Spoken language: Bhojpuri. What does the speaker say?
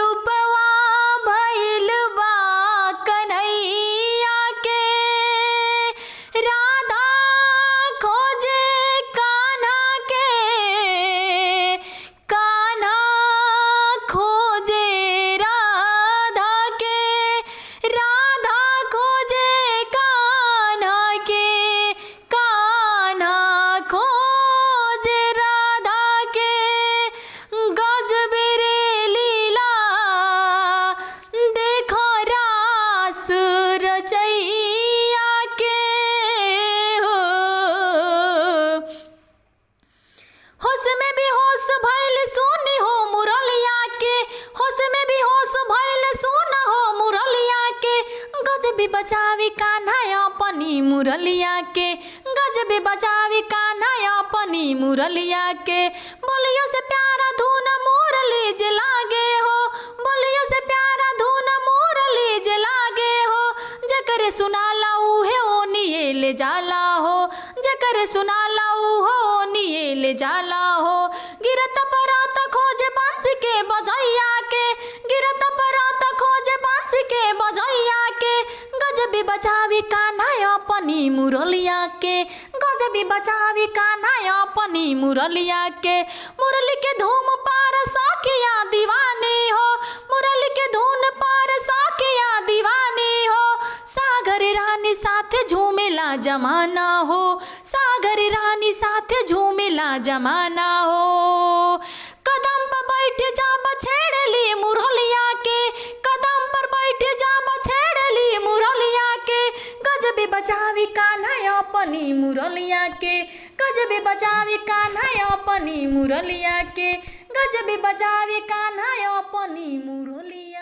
रूपवा भइल बा कन्हैया के, राधा खोजे कान्हा के, कान्हा खोजे राधा के, राधा खोजे कान्हा के, कान्हा खोजे राधा के। गजब रे लीला देखो रास रचैया के हो। होश में भी होश भइल सुनी हो मुरलिया के, होश में भी होश भइल सुन हो मुरलिया के। गजब बचावी कान्हा अपनी मुरलिया के, गजब बचावी कान्हा अपनी मुरलिया के। बोलियो से प्यारा धुन मुरली जे लागे हो, बोलियो से प्यारा धुन मुरली जे लागे हो। जकरे सुनाला उहे ओनिए ले जाला हो, जकरे सुनाला उहो ओनिए ले जाला हो। गिरत परात खोजे बांस के बजैया के, गिरत परात खोजे बांस के बजैया के। गजब बचावी कान्हा अपनी मुरलिया के, गजब बचावी कान्हा अपनी मुरलिया के। मुरली के धूम पार साखिया दीवानी हो, मुरली के धुन पार साखिया दीवानी हो। सागर रानी साथे झूमेला जमाना हो, सागर रानी साथे झूमेला जमाना हो। कदम पर बैठ जा बछेड़ली मुरलिया के, कदम पर बैठ जा बछेड़ली मुरलिया के। गजब बचावी कान्हा अपनी मुरलिया के, गजब बचावी कान्हा अपनी मुरलिया के, गजब बचावी कान्हा अपनी मुरलिया।